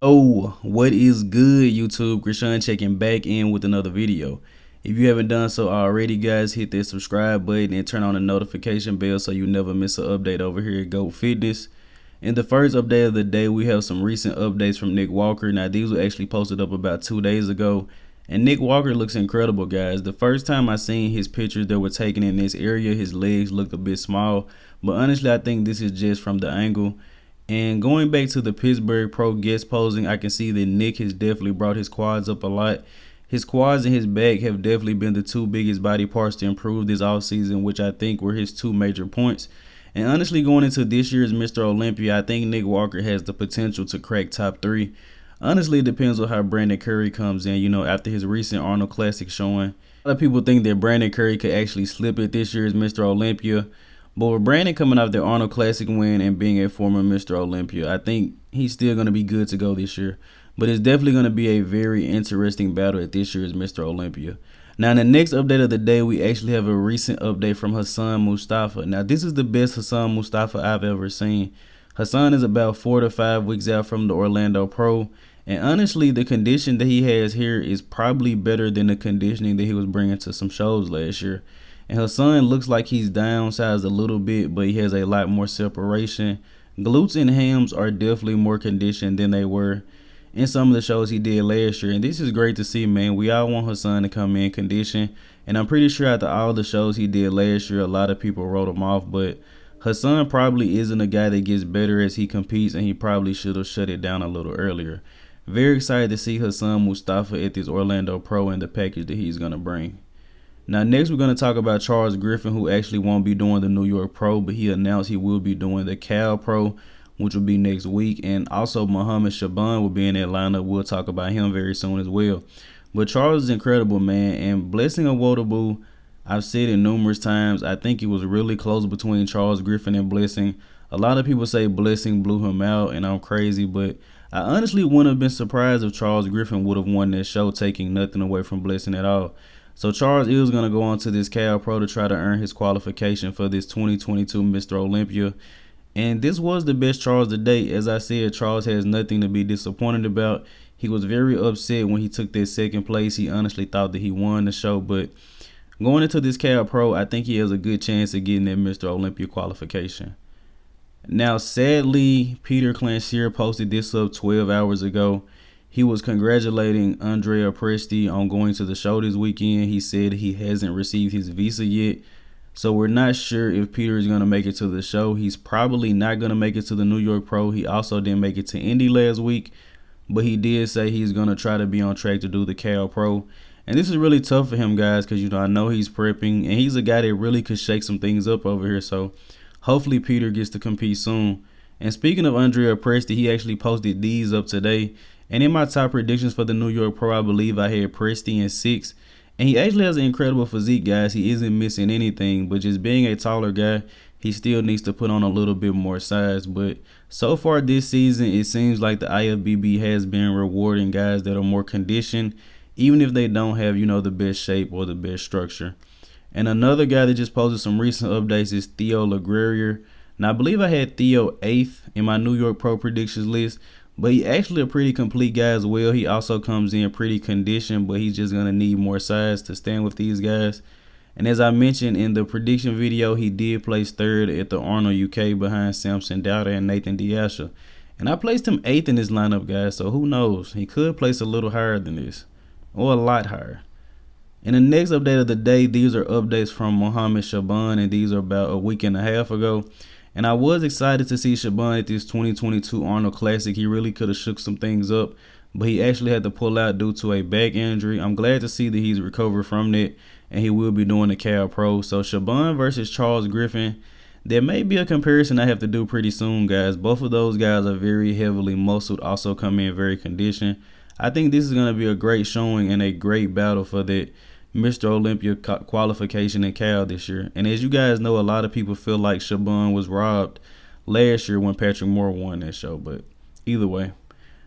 Oh, what is good, YouTube? Griffen checking back in with another video. If you haven't done so already, guys, hit that subscribe button and turn on the notification bell so you never miss an update over here at GOAT Fitness. In the first update of the day, we have some recent updates from Nick Walker. Now, these were actually posted up about 2 days ago. And Nick Walker looks incredible, guys. The first time I seen his pictures that were taken in this area, his legs looked a bit small. But honestly, I think this is just from the angle. And going back to the Pittsburgh Pro guest posing, I can see that Nick has definitely brought his quads up a lot. His quads and his back have definitely been the two biggest body parts to improve this offseason, which I think were his two major points. And honestly, going into this year's Mr. Olympia, I think Nick Walker has the potential to crack top 3. Honestly, it depends on how Brandon Curry comes in, after his recent Arnold Classic showing. A lot of people think that Brandon Curry could actually slip at this year's Mr. Olympia. But with Brandon coming off the Arnold Classic win and being a former Mr. Olympia, I think he's still going to be good to go this year. But it's definitely going to be a very interesting battle at this year's Mr. Olympia. Now, in the next update of the day, we actually have a recent update from Hassan Mostafa. Now, this is the best Hassan Mostafa I've ever seen. Hassan is about 4 to 5 weeks out from the Orlando Pro. And honestly, the condition that he has here is probably better than the conditioning that he was bringing to some shows last year. And Hassan looks like he's downsized a little bit, but he has a lot more separation. Glutes and hams are definitely more conditioned than they were in some of the shows he did last year. And this is great to see, man. We all want Hassan to come in condition. And I'm pretty sure after all the shows he did last year, a lot of people wrote him off. But Hassan probably isn't a guy that gets better as he competes, and he probably should have shut it down a little earlier. Very excited to see Hassan Mostafa at this Orlando Pro and the package that he's going to bring. Now, next we're going to talk about Charles Griffen, who actually won't be doing the New York Pro, but he announced he will be doing the Cal Pro, which will be next week. And also Mohammed Shaban will be in that lineup. We'll talk about him very soon as well. But Charles is incredible, man. And Blessing Awodabo, I've said it numerous times, I think it was really close between Charles Griffen and Blessing. A lot of people say Blessing blew him out, and I'm crazy, but I honestly wouldn't have been surprised if Charles Griffen would have won that show, taking nothing away from Blessing at all. So Charles is going to go on to this Cal Pro to try to earn his qualification for this 2022 Mr. Olympia. And this was the best Charles to date. As I said, Charles has nothing to be disappointed about. He was very upset when he took that second place. He honestly thought that he won the show. But going into this Cal Pro, I think he has a good chance of getting that Mr. Olympia qualification. Now, sadly, Peter Clancyr posted this up 12 hours ago. He was congratulating Andrea Presti on going to the show this weekend. He said he hasn't received his visa yet. So we're not sure if Peter is going to make it to the show. He's probably not going to make it to the New York Pro. He also didn't make it to Indy last week. But he did say he's going to try to be on track to do the Cal Pro. And this is really tough for him, guys, because, I know he's prepping. And he's a guy that really could shake some things up over here. So hopefully Peter gets to compete soon. And speaking of Andrea Presti, he actually posted these up today. And in my top predictions for the New York Pro, I believe I had Presti in 6. And he actually has an incredible physique, guys. He isn't missing anything, but just being a taller guy, he still needs to put on a little bit more size. But so far this season, it seems like the IFBB has been rewarding guys that are more conditioned, even if they don't have, the best shape or the best structure. And another guy that just posted some recent updates is Theo LaGuerrier. Now, I believe I had Theo 8th in my New York Pro predictions list. But he's actually a pretty complete guy as well. He also comes in pretty conditioned, but he's just going to need more size to stand with these guys. And as I mentioned in the prediction video, he did place 3rd at the Arnold UK behind Samson Dowda and Nathan Diasha. And I placed him 8th in this lineup, guys, so who knows? He could place a little higher than this, or a lot higher. In the next update of the day, these are updates from Mohammed Shaban, and these are about a week and a half ago. And I was excited to see Shaban at this 2022 Arnold Classic. He really could have shook some things up, but he actually had to pull out due to a back injury. I'm glad to see that he's recovered from that, and he will be doing the Cal Pro. So Shaban versus Charles Griffen, there may be a comparison I have to do pretty soon, guys. Both of those guys are very heavily muscled, also come in very conditioned. I think this is going to be a great showing and a great battle for that Mr. Olympia qualification in Cal this year. And as you guys know, a lot of people feel like Shaban was robbed last year when Patrick Moore won that show. But either way.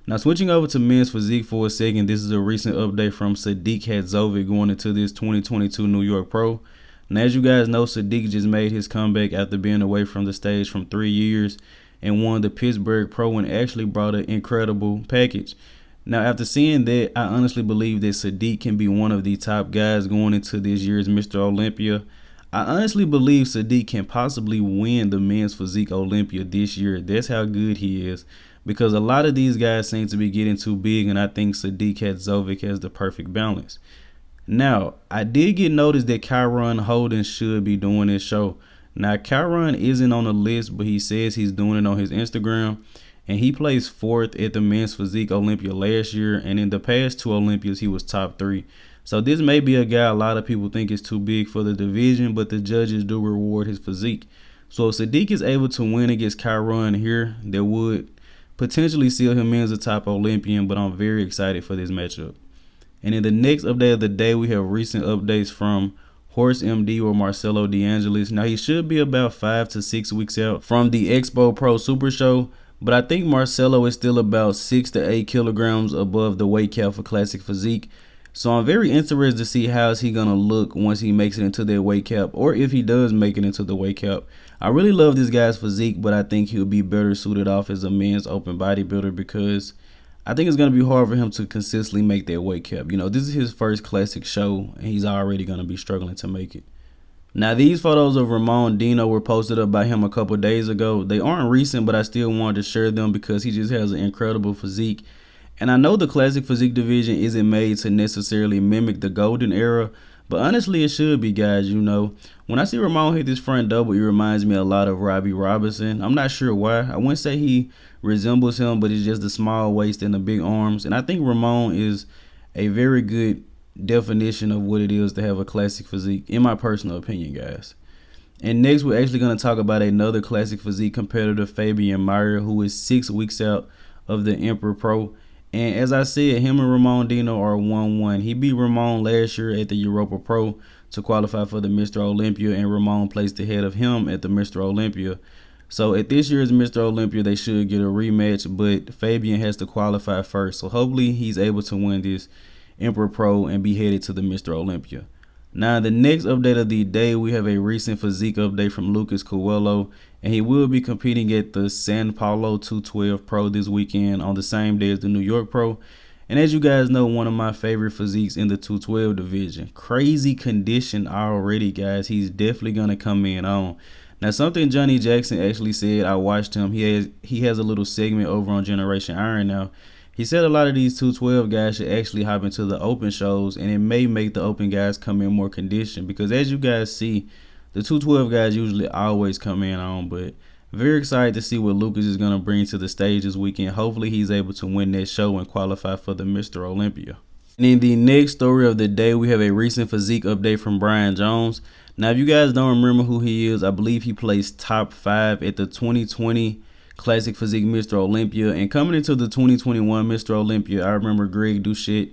Now, switching over to men's physique for a second, this is a recent update from Sadik Hadzovic going into this 2022 New York Pro. Now, as you guys know, Sadik just made his comeback after being away from the stage from 3 years. and won the Pittsburgh Pro and actually brought an incredible package. Now, after seeing that, I honestly believe that Sadik can be one of the top guys going into this year's Mr. Olympia. I honestly believe Sadik can possibly win the men's physique Olympia this year. That's how good he is, because a lot of these guys seem to be getting too big, and I think Sadik Hadzovic has the perfect balance. Now, I did get notice that Kyron Holden should be doing this show. Now, Kyron isn't on the list, but he says he's doing it on his Instagram. And he placed 4th at the men's physique Olympia last year. And in the past 2 Olympias, he was top 3. So this may be a guy a lot of people think is too big for the division, but the judges do reward his physique. So if Sadik is able to win against Kyron here, that would potentially seal him in as a top Olympian, but I'm very excited for this matchup. And in the next update of the day, we have recent updates from Horse MD or Marcelo Dangelis. Now, he should be about 5 to 6 weeks out from the Expo Pro Super Show, but I think Marcelo is still about 6 to 8 kilograms above the weight cap for classic physique. So I'm very interested to see how is he going to look once he makes it into that weight cap, or if he does make it into the weight cap. I really love this guy's physique, but I think he'll be better suited off as a men's open bodybuilder, because I think it's going to be hard for him to consistently make that weight cap. You know, this is his first classic show, and he's already going to be struggling to make it. Now, these photos of Ramon Dino were posted up by him a couple days ago. They aren't recent, but I still wanted to share them because he just has an incredible physique. And I know the classic physique division isn't made to necessarily mimic the golden era, but honestly, it should be, guys. You know, when I see Ramon hit this front double, it reminds me a lot of Robbie Robinson. I'm not sure why. I wouldn't say he resembles him, but it's just the small waist and the big arms. And I think Ramon is a very good definition of what it is to have a classic physique, in my personal opinion, guys. And next, we're actually going to talk about another classic physique competitor, Fabian Meyer, who is 6 weeks out of the Emperor Pro. And as I said, him and Ramon Dino are 1-1. He beat Ramon last year at the Europa Pro to qualify for the Mr. Olympia, and Ramon placed ahead of him at the Mr. Olympia. So at this year's Mr. Olympia, they should get a rematch, but Fabian has to qualify first. So hopefully he's able to win this Emperor Pro and be headed to the Mr. Olympia. Now, the next update of the day, we have a recent physique update from Lucas Coehlo, and he will be competing at the San Paulo 212 Pro this weekend on the same day as the New York Pro. And as you guys know, one of my favorite physiques in the 212 division. Crazy condition already, guys. He's definitely going to come in on. Now, something Johnny Jackson actually said, I watched him. He has a little segment over on Generation Iron now. He said a lot of these 212 guys should actually hop into the open shows, and it may make the open guys come in more conditioned, because as you guys see, the 212 guys usually always come in on. But very excited to see what Lucas is going to bring to the stage this weekend. Hopefully he's able to win that show and qualify for the Mr. Olympia. And in the next story of the day, we have a recent physique update from Brian Jones. Now, if you guys don't remember who he is, I believe he placed top 5 at the 2020 Classic Physique Mr. Olympia, and coming into the 2021 Mr. Olympia, I remember Greg Doucette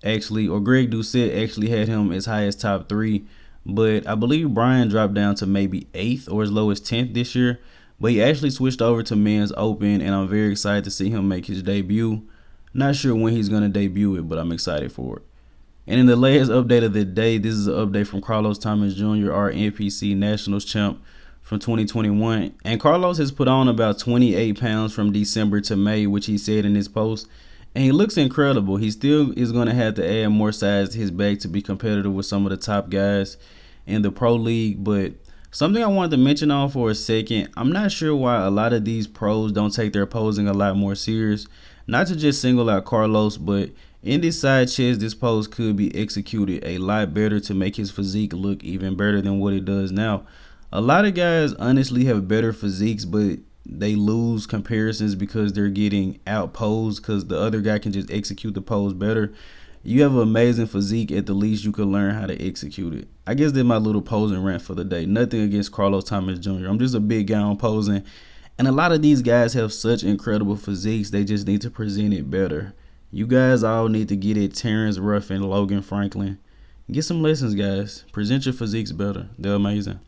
actually had him as high as top 3, but I believe Brian dropped down to maybe 8th or as low as 10th this year. But he actually switched over to men's open, and I'm very excited to see him make his debut. Not sure when he's going to debut it, but I'm excited for it. And in the latest update of the day, this is an update from Carlos Thomas Jr., our NPC Nationals champ from 2021. And Carlos has put on about 28 pounds from December to May, which he said in his post. And he looks incredible. He still is going to have to add more size to his back to be competitive with some of the top guys in the pro league. But something I wanted to mention on for a second, I'm not sure why a lot of these pros don't take their posing a lot more serious. Not to just single out Carlos, but in this side chest, this pose could be executed a lot better to make his physique look even better than what it does now. A lot of guys honestly have better physiques, but they lose comparisons because they're getting out posed because the other guy can just execute the pose better. You have an amazing physique. At the least, you can learn how to execute it. I guess that's my little posing rant for the day. Nothing against Carlos Thomas Jr. I'm just a big guy on posing. And a lot of these guys have such incredible physiques. They just need to present it better. You guys all need to get it. Terrence Ruffin, Logan Franklin. Get some lessons, guys. Present your physiques better. They're amazing.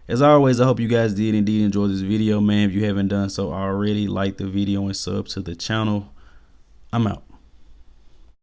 As always, I hope you guys did indeed enjoy this video, man. If you haven't done so already, like the video and sub to the channel. I'm out.